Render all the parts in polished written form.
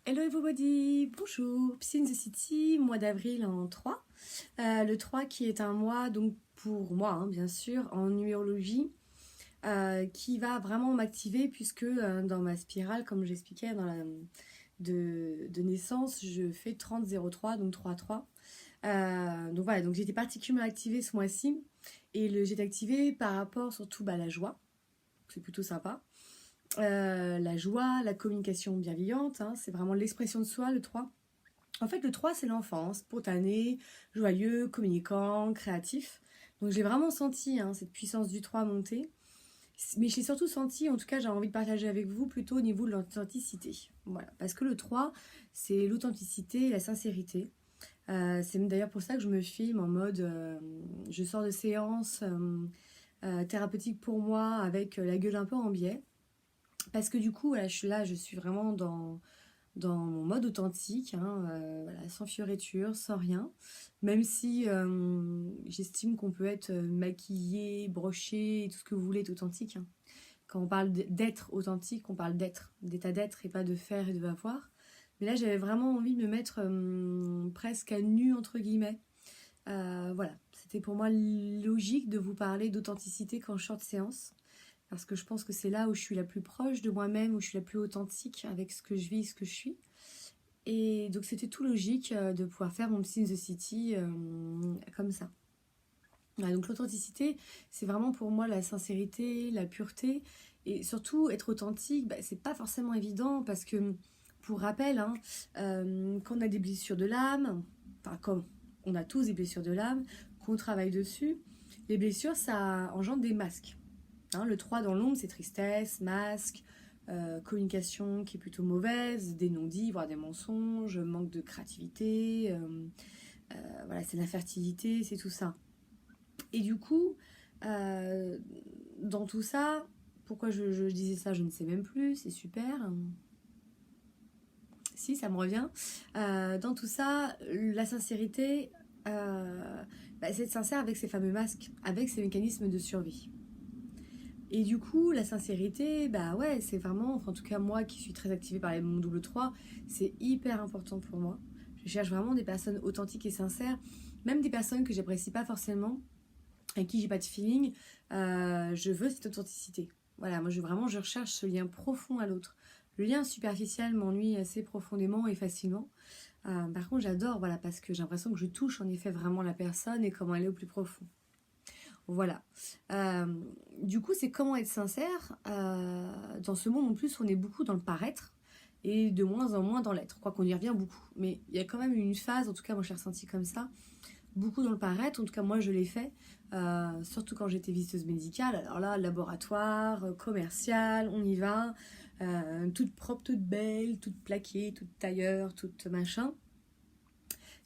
Hello everybody, bonjour, Psy in the City, mois d'avril en 3. Le 3 qui est un mois, donc pour moi bien sûr, en numérologie, qui va vraiment m'activer puisque dans ma spirale, comme j'expliquais de naissance, je fais 30-03, donc 3-3. Donc voilà, donc j'ai été particulièrement activée ce mois-ci et j'ai été activée par rapport surtout à la joie, c'est plutôt sympa. La joie, la communication bienveillante, c'est vraiment l'expression de soi, le 3. En fait, le 3, c'est l'enfant, spontané, joyeux, communicant, créatif. Donc j'ai vraiment senti cette puissance du 3 monter. Mais j'ai surtout senti, en tout cas j'ai envie de partager avec vous, plutôt au niveau de l'authenticité. Voilà, parce que le 3, c'est l'authenticité et la sincérité. C'est d'ailleurs pour ça que je me filme en mode, je sors de séance thérapeutique pour moi avec la gueule un peu en biais. Parce que du coup, voilà, je suis vraiment dans mon mode authentique, voilà, sans fioriture, sans rien. Même si j'estime qu'on peut être maquillé, broché, tout ce que vous voulez est authentique. Quand on parle d'être authentique, on parle d'état d'être et pas de faire et de avoir. Mais là, j'avais vraiment envie de me mettre presque à nu, entre guillemets. Voilà, c'était pour moi logique de vous parler d'authenticité quand je sors de séance. Parce que je pense que c'est là où je suis la plus proche de moi-même, où je suis la plus authentique avec ce que je vis, ce que je suis. Et donc c'était tout logique de pouvoir faire mon Psy in the City comme ça. Ouais, donc l'authenticité, c'est vraiment pour moi la sincérité, la pureté. Et surtout, être authentique, c'est pas forcément évident parce que, pour rappel, quand on a des blessures de l'âme, enfin comme on a tous des blessures de l'âme, qu'on travaille dessus, les blessures, ça engendre des masques. Le 3 dans l'ombre, c'est tristesse, masque, communication qui est plutôt mauvaise, des non-dits, voire des mensonges, manque de créativité, voilà, c'est l'infertilité, c'est tout ça. Et du coup, euh, dans tout ça, pourquoi je disais ça, je ne sais même plus, c'est super. Si, ça me revient. Dans tout ça, la sincérité, c'est être sincère avec ces fameux masques, avec ces mécanismes de survie. Et du coup, la sincérité, ouais, c'est vraiment, enfin, en tout cas moi qui suis très activée par mon double 3, c'est hyper important pour moi. Je cherche vraiment des personnes authentiques et sincères, même des personnes que j'apprécie pas forcément, avec qui j'ai pas de feeling. Je veux cette authenticité. Voilà, moi je recherche ce lien profond à l'autre. Le lien superficiel m'ennuie assez profondément et facilement. Par contre, j'adore, voilà, parce que j'ai l'impression que je touche en effet vraiment la personne et comment elle est au plus profond. Voilà. Euh, du coup, c'est comment être sincère. Dans ce monde, en plus, on est beaucoup dans le paraître et de moins en moins dans l'être. Je crois qu'on y revient beaucoup. Mais il y a quand même une phase, en tout cas, moi, j'ai ressenti comme ça, beaucoup dans le paraître. En tout cas, moi, je l'ai fait. Surtout quand j'étais visiteuse médicale. Alors là, laboratoire, commercial, on y va. Toute propre, toute belle, toute plaquée, toute tailleur, toute machin.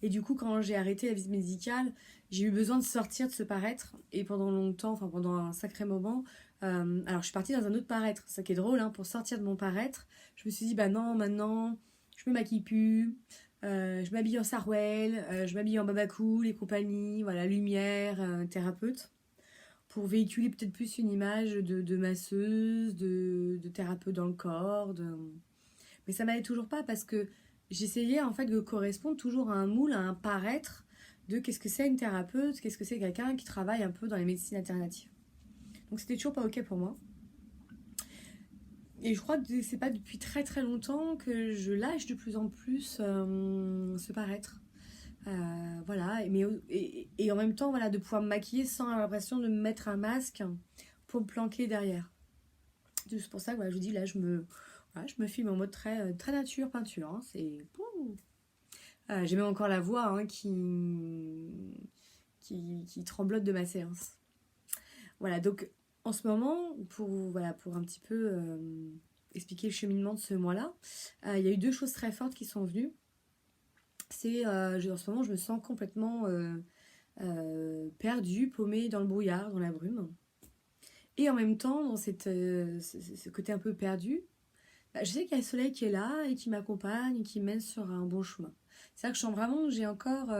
Et du coup, quand j'ai arrêté la visite médicale, j'ai eu besoin de sortir de ce paraître. Et pendant longtemps, enfin pendant un sacré moment, alors je suis partie dans un autre paraître. C'est ça qui est drôle, pour sortir de mon paraître, je me suis dit, bah non, maintenant, je me maquille plus, je m'habille en Sarwell, je m'habille en Babacool et compagnie, voilà, lumière, thérapeute, pour véhiculer peut-être plus une image de masseuse, de thérapeute dans le corps, mais ça m'allait toujours pas parce que j'essayais en fait de correspondre toujours à un moule, à un paraître de qu'est-ce que c'est une thérapeute, qu'est-ce que c'est quelqu'un qui travaille un peu dans les médecines alternatives. Donc c'était toujours pas ok pour moi. Et je crois que c'est pas depuis très très longtemps que je lâche de plus en plus ce paraître. Voilà, et en même temps, voilà, de pouvoir me maquiller sans avoir l'impression de me mettre un masque pour me planquer derrière. C'est pour ça que voilà, je vous dis, là, voilà, je me filme en mode très, très nature, peinture. C'est... j'ai même encore la voix qui tremblote de ma séance. Voilà, donc en ce moment, pour un petit peu expliquer le cheminement de ce mois-là, il y a eu deux choses très fortes qui sont venues. C'est, en ce moment, je me sens complètement perdue, paumée dans le brouillard, dans la brume. Et en même temps, dans ce côté un peu perdu, je sais qu'il y a le soleil qui est là et qui m'accompagne et qui mène sur un bon chemin. C'est vrai que je sens vraiment que j'ai encore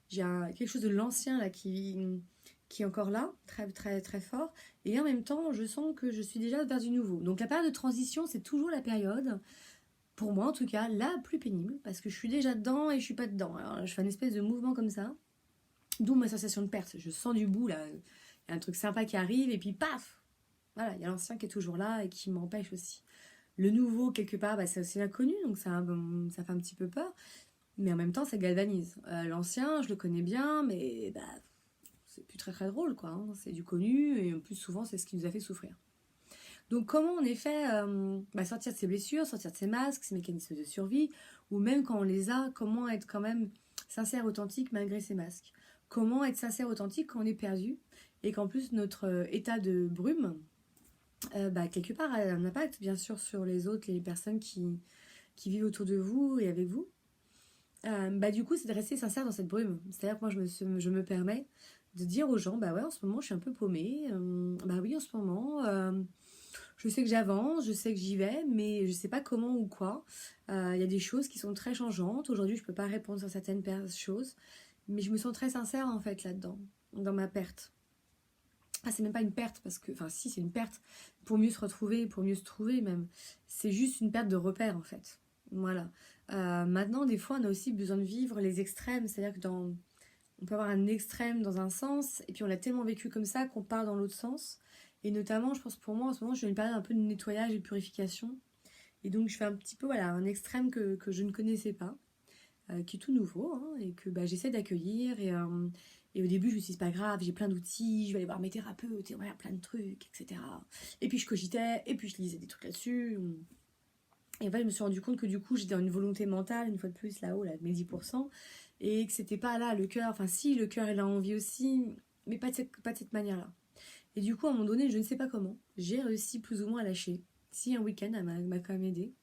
quelque chose de l'ancien là qui est encore là, très très très fort. Et en même temps, je sens que je suis déjà vers du nouveau. Donc la période de transition, c'est toujours la période pour moi en tout cas, la plus pénible, parce que je suis déjà dedans et je suis pas dedans. Alors je fais une espèce de mouvement comme ça, d'où ma sensation de perte. Je sens du bout là, il y a un truc sympa qui arrive et puis paf, voilà, il y a l'ancien qui est toujours là et qui m'empêche aussi. Le nouveau, quelque part, bah, c'est aussi l'inconnu, donc ça fait un petit peu peur, mais en même temps ça galvanise. L'ancien, je le connais bien, mais bah, c'est plus très très drôle quoi, hein. C'est du connu et en plus souvent c'est ce qui nous a fait souffrir. Donc comment en effet sortir de ses blessures, sortir de ses masques, ses mécanismes de survie, ou même quand on les a, comment être quand même sincère, authentique malgré ses masques. Comment être sincère, authentique quand on est perdu et qu'en plus notre état de brume, quelque part a un impact bien sûr sur les autres, les personnes qui vivent autour de vous et avec vous. Du coup c'est de rester sincère dans cette brume. C'est-à-dire que moi je me permets de dire aux gens, bah ouais en ce moment je suis un peu paumée, bah oui en ce moment... je sais que j'avance, je sais que j'y vais, mais je sais pas comment ou quoi. Il y a des choses qui sont très changeantes. Aujourd'hui, je peux pas répondre sur certaines choses, mais je me sens très sincère en fait là-dedans, dans ma perte. Ah, c'est même pas une perte parce que, enfin, si, c'est une perte pour mieux se retrouver, pour mieux se trouver même. C'est juste une perte de repère en fait. Voilà. Maintenant, des fois, on a aussi besoin de vivre les extrêmes, c'est-à-dire que on peut avoir un extrême dans un sens, et puis on l'a tellement vécu comme ça qu'on part dans l'autre sens. Et notamment, je pense pour moi, en ce moment, je suis dans une période un peu de nettoyage et de purification. Et donc, je fais un petit peu, voilà, un extrême que je ne connaissais pas, qui est tout nouveau, hein, et que j'essaie d'accueillir. Et au début, je me suis dit, c'est pas grave, j'ai plein d'outils, je vais aller voir mes thérapeutes, et voilà, plein de trucs, etc. Et puis, je cogitais, et puis je lisais des trucs là-dessus. Et en fait, je me suis rendu compte que du coup, j'étais dans une volonté mentale, une fois de plus, là-haut, là, de mes 10%, et que c'était pas là le cœur. Enfin, si, le cœur, il a envie aussi, mais pas de cette manière-là. Et du coup, à un moment donné, je ne sais pas comment, j'ai réussi plus ou moins à lâcher. Si, un week-end, elle m'a quand même aidé.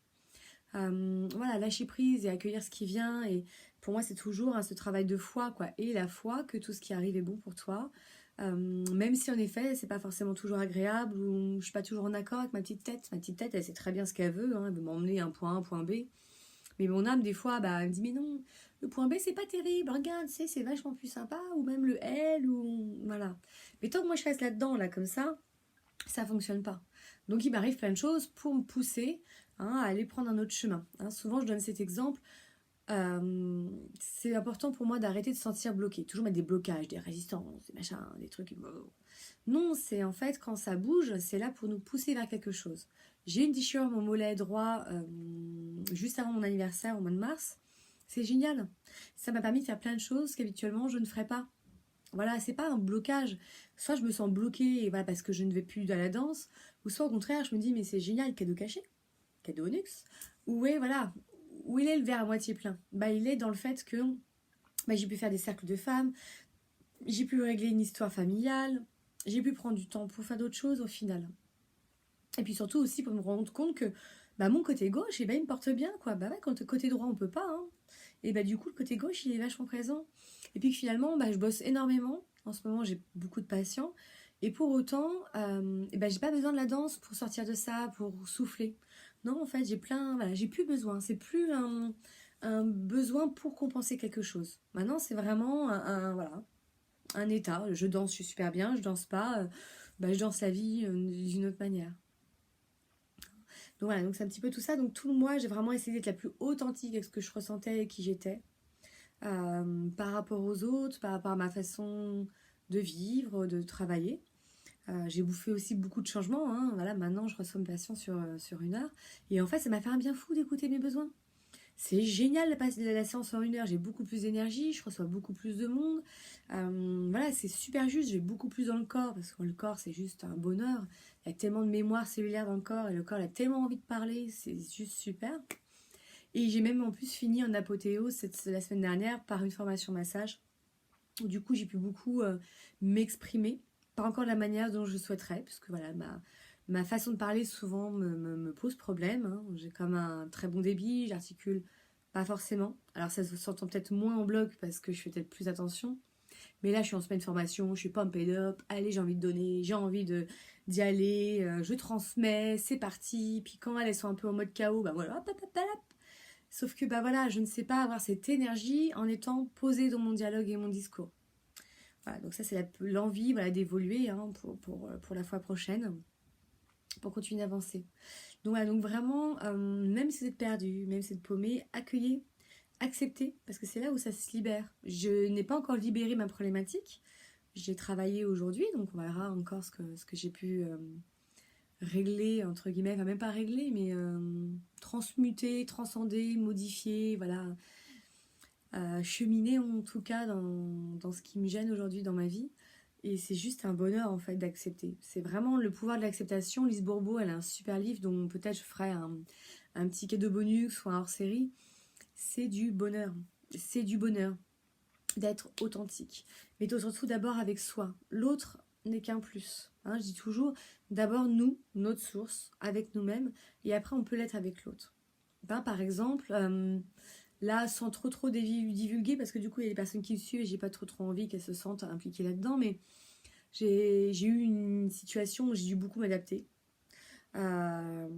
Voilà, lâcher prise et accueillir ce qui vient. Et pour moi, c'est toujours ce travail de foi, quoi. Et la foi que tout ce qui arrive est bon pour toi. Même si en effet, c'est pas forcément toujours agréable ou je suis pas toujours en accord avec ma petite tête. Ma petite tête, elle sait très bien ce qu'elle veut, hein, elle veut m'emmener un point A, un point B. Mais mon âme, des fois, elle me dit, mais non, le point B, c'est pas terrible, regarde, c'est vachement plus sympa, ou même le L, ou... Voilà. Mais tant que moi, je reste là-dedans, là, comme ça fonctionne pas. Donc, il m'arrive plein de choses pour me pousser à aller prendre un autre chemin. Souvent, je donne cet exemple. C'est important pour moi d'arrêter de se sentir bloqué. Toujours mettre des blocages, des résistances, des machins, des trucs... Non, c'est en fait, quand ça bouge, c'est là pour nous pousser vers quelque chose. J'ai une déchirure à mon mollet droit juste avant mon anniversaire au mois de mars. C'est génial. Ça m'a permis de faire plein de choses qu'habituellement je ne ferais pas. Voilà, c'est pas un blocage. Soit je me sens bloquée voilà, parce que je ne vais plus à la danse, ou soit au contraire, je me dis mais c'est génial, cadeau caché, cadeau onyx. Où est, voilà, où il est le verre à moitié plein? Il est dans le fait que j'ai pu faire des cercles de femmes, j'ai pu régler une histoire familiale, j'ai pu prendre du temps pour faire d'autres choses au final. Et puis surtout aussi pour me rendre compte que mon côté gauche, il me porte bien, quoi. Quand le côté droit, on peut pas, hein. Et du coup, le côté gauche, il est vachement présent. Et puis que finalement, je bosse énormément. En ce moment, j'ai beaucoup de patients. Et pour autant, j'ai pas besoin de la danse pour sortir de ça, pour souffler. Non, en fait, j'ai plus besoin. C'est plus un besoin pour compenser quelque chose. Maintenant, c'est vraiment un état. Je danse, je suis super bien. Je danse pas, je danse la vie d'une autre manière. Donc voilà, donc c'est un petit peu tout ça. Donc tout le mois, j'ai vraiment essayé d'être la plus authentique avec ce que je ressentais et qui j'étais. Par rapport aux autres, par rapport à ma façon de vivre, de travailler. J'ai bouffé aussi beaucoup de changements. Hein. Voilà, maintenant, je reçois mes patients sur 1 heure. Et en fait, ça m'a fait un bien fou d'écouter mes besoins. C'est génial la séance en 1 heure. J'ai beaucoup plus d'énergie, je reçois beaucoup plus de monde. Voilà, c'est super juste. J'ai beaucoup plus dans le corps parce que le corps, c'est juste un bonheur. Il y a tellement de mémoire cellulaire dans le corps et le corps a tellement envie de parler. C'est juste super. Et j'ai même en plus fini en apothéose la semaine dernière par une formation massage. Où du coup, j'ai pu beaucoup m'exprimer. Pas encore de la manière dont je souhaiterais, parce que voilà, ma façon de parler souvent me pose problème. Hein. J'ai comme un très bon débit, j'articule pas forcément. Alors ça s'entend peut-être moins en bloc parce que je fais peut-être plus attention. Mais là, je suis en semaine formation, je suis pumped up. Allez, j'ai envie de donner, j'ai envie d'y aller. Je transmets, c'est parti. Puis quand elles sont un peu en mode chaos, voilà, hop, hop, hop, hop. Sauf que voilà, je ne sais pas avoir cette énergie en étant posée dans mon dialogue et mon discours. Voilà, donc ça c'est l'envie d'évoluer hein, pour la fois prochaine. pour continuer d'avancer. Donc voilà, donc vraiment, même si vous êtes perdu, même si vous êtes paumé, accueillez, acceptez, parce que c'est là où ça se libère. Je n'ai pas encore libéré ma problématique, j'ai travaillé aujourd'hui, donc on verra encore ce que j'ai pu régler, entre guillemets, enfin même pas régler, mais transmuter, transcender, modifier, voilà, cheminer en tout cas dans ce qui me gêne aujourd'hui dans ma vie. Et c'est juste un bonheur en fait d'accepter. C'est vraiment le pouvoir de l'acceptation. Lise Bourbeau, elle a un super livre dont peut-être je ferai un petit cadeau bonus ou un hors-série. C'est du bonheur. C'est du bonheur d'être authentique. Mais surtout d'abord avec soi. L'autre n'est qu'un plus. Hein, je dis toujours, d'abord nous, notre source, avec nous-mêmes, et après on peut l'être avec l'autre. Ben, par exemple, là, sans trop divulguer, parce que du coup, il y a des personnes qui me suivent et j'ai pas trop envie qu'elles se sentent impliquées là-dedans, mais j'ai eu une situation où j'ai dû beaucoup m'adapter. Euh,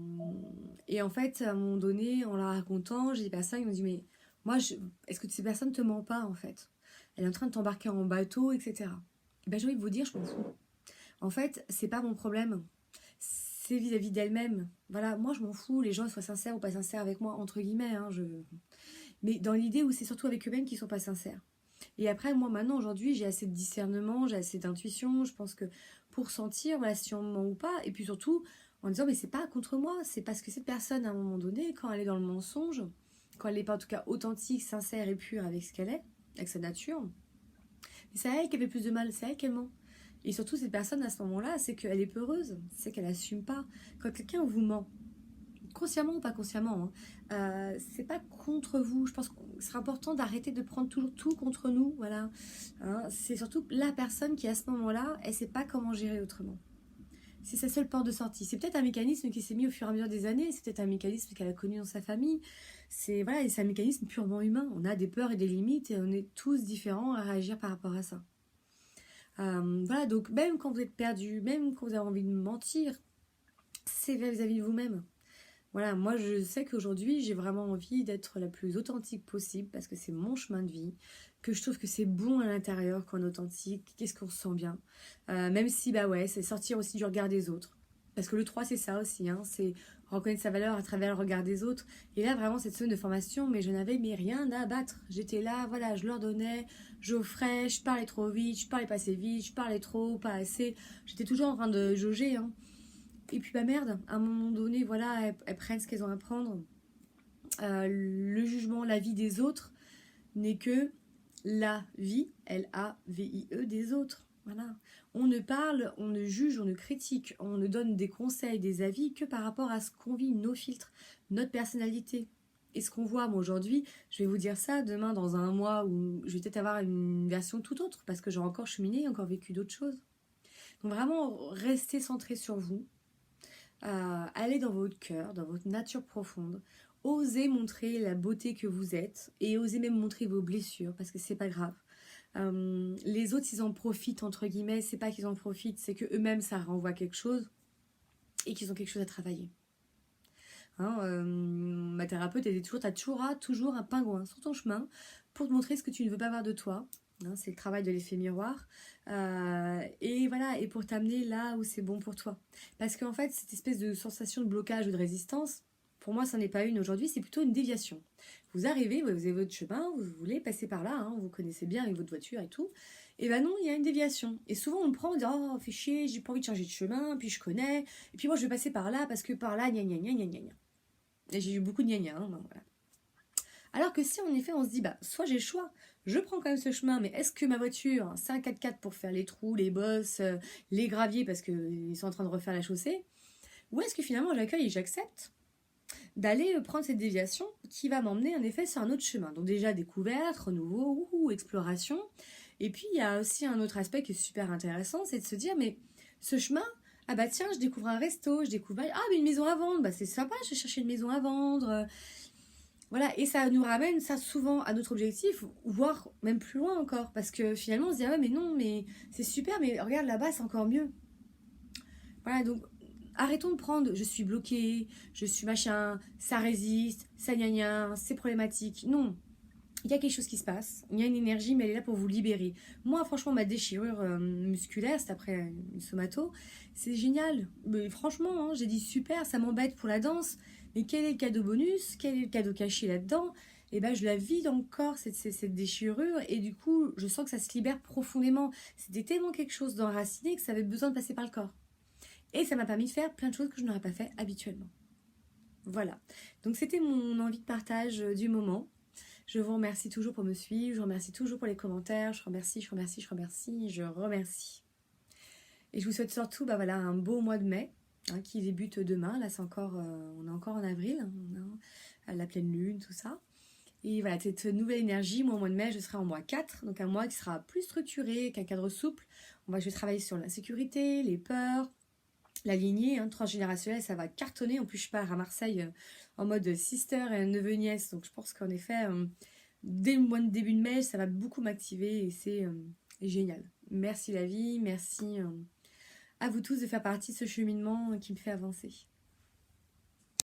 et en fait, à un moment donné, en la racontant, j'ai des personnes qui m'ont dit, mais moi, est-ce que ces personnes te mentent pas, en fait? Elle est en train de t'embarquer en bateau, etc. Et ben, j'ai envie de vous dire, je m'en fous. En fait, c'est pas mon problème. C'est vis-à-vis d'elle-même. Voilà, moi, je m'en fous. Les gens soient sincères ou pas sincères avec moi, entre guillemets. Hein, mais dans l'idée où c'est surtout avec eux-mêmes qui sont pas sincères. Et après, moi, maintenant, aujourd'hui, j'ai assez de discernement, j'ai assez d'intuition. Je pense que pour sentir, voilà, si on ment ou pas. Et puis surtout, en disant, mais c'est pas contre moi. C'est parce que cette personne, à un moment donné, quand elle est dans le mensonge, quand elle n'est pas en tout cas authentique, sincère et pure avec ce qu'elle est, avec sa nature, c'est à elle qu'elle fait plus de mal, c'est à elle qu'elle ment. Et surtout, cette personne, à ce moment-là, c'est qu'elle est peureuse, c'est qu'elle assume pas. Quand quelqu'un vous ment, consciemment ou pas consciemment, hein, c'est pas contre vous. Je pense que c'est important d'arrêter de prendre toujours tout contre nous. Voilà. Hein, c'est surtout la personne qui, à ce moment-là, elle sait pas comment gérer autrement. C'est sa seule porte de sortie. C'est peut-être un mécanisme qui s'est mis au fur et à mesure des années. C'est peut-être un mécanisme qu'elle a connu dans sa famille. C'est voilà, c'est un mécanisme purement humain. On a des peurs et des limites et on est tous différents à réagir par rapport à ça. Voilà, donc même quand vous êtes perdu, même quand vous avez envie de mentir, c'est vis-à-vis de vous-même. Voilà, moi je sais qu'aujourd'hui j'ai vraiment envie d'être la plus authentique possible parce que c'est mon chemin de vie, que je trouve que c'est bon à l'intérieur quand on est authentique, qu'est-ce qu'on se sent bien. Même si, bah ouais, c'est sortir aussi du regard des autres. Parce que le 3 c'est ça aussi, hein, c'est reconnaître sa valeur à travers le regard des autres. Et là vraiment cette semaine de formation, mais je n'avais mais rien à battre. J'étais là, voilà, je leur donnais, j'offrais, je parlais trop vite, je parlais pas assez vite, je parlais trop, pas assez. J'étais toujours en train de jauger, hein. Et puis bah merde, à un moment donné, voilà, elles prennent ce qu'elles ont à prendre. Le jugement, la vie des autres n'est que la vie, L-A-V-I-E, des autres. Voilà. On ne parle, on ne juge, on ne critique, on ne donne des conseils, des avis que par rapport à ce qu'on vit, nos filtres, notre personnalité. Et ce qu'on voit, moi aujourd'hui, je vais vous dire ça, demain dans un mois où je vais peut-être avoir une version tout autre parce que j'ai encore cheminé, encore vécu d'autres choses. Donc vraiment, restez centré sur vous. Allez dans votre cœur, dans votre nature profonde, osez montrer la beauté que vous êtes et osez même montrer vos blessures parce que c'est pas grave. Les autres, ils en profitent entre guillemets, c'est pas qu'ils en profitent, c'est que eux-mêmes ça renvoie quelque chose et qu'ils ont quelque chose à travailler. Hein, ma thérapeute elle dit toujours, toujours un pingouin sur ton chemin pour te montrer ce que tu ne veux pas voir de toi. Hein, c'est le travail de l'effet miroir. Et voilà, et pour t'amener là où c'est bon pour toi. Parce qu'en fait, cette espèce de sensation de blocage ou de résistance, pour moi, ça n'est pas une aujourd'hui, c'est plutôt une déviation. Vous arrivez, vous avez votre chemin, vous voulez passer par là, hein, vous connaissez bien avec votre voiture et tout. Et ben non, il y a une déviation. Et souvent, on le prend, on dit, oh, fais chier, j'ai pas envie de changer de chemin, puis je connais, et puis moi, je vais passer par là, parce que par là, gna gna gna gna gna. Et j'ai eu beaucoup de gna gna, hein, ben voilà. Alors que si en effet on se dit, bah, soit j'ai le choix, je prends quand même ce chemin, mais est-ce que ma voiture, c'est un 4x4 pour faire les trous, les bosses, les graviers parce qu'ils sont en train de refaire la chaussée, ou est-ce que finalement j'accueille et j'accepte d'aller prendre cette déviation qui va m'emmener en effet sur un autre chemin. Donc déjà découverte, renouveau, exploration. Et puis il y a aussi un autre aspect qui est super intéressant, c'est de se dire, mais ce chemin, ah bah tiens, je découvre un resto, je découvre, ah mais une maison à vendre, bah c'est sympa, je vais chercher une maison à vendre. Voilà, et ça nous ramène ça souvent à notre objectif, voire même plus loin encore, parce que finalement on se dit, ah ouais mais non, mais c'est super, mais regarde là-bas c'est encore mieux. Voilà, donc arrêtons de prendre, je suis bloquée, je suis machin, ça résiste, ça gna gna, c'est problématique. Non, il y a quelque chose qui se passe, il y a une énergie, mais elle est là pour vous libérer. Moi, franchement, ma déchirure musculaire, c'est après une somato, c'est génial. Mais franchement, hein, j'ai dit super, ça m'embête pour la danse, mais quel est le cadeau bonus? Quel est le cadeau caché là-dedans? Et ben, je la vis dans le corps, cette déchirure, et du coup, je sens que ça se libère profondément. C'était tellement quelque chose d'enraciné que ça avait besoin de passer par le corps. Et ça m'a permis de faire plein de choses que je n'aurais pas fait habituellement. Voilà. Donc, c'était mon envie de partage du moment. Je vous remercie toujours pour me suivre, je vous remercie toujours pour les commentaires, je remercie, je remercie, je remercie, je remercie. Et je vous souhaite surtout voilà, un beau mois de mai hein, qui débute demain. Là, c'est encore, on est encore en avril, hein, on a la pleine lune, tout ça. Et voilà, cette nouvelle énergie, moi au mois de mai, je serai en mois 4, donc un mois qui sera plus structuré, avec un cadre souple. Je vais travailler sur la sécurité, les peurs, la lignée transgénérationnelle, ça va cartonner. En plus, je pars à Marseille en mode sister et neveu-nièce. Donc, je pense qu'en effet, dès le mois de début de mai, ça va beaucoup m'activer et c'est génial. Merci la vie, merci à vous tous de faire partie de ce cheminement qui me fait avancer.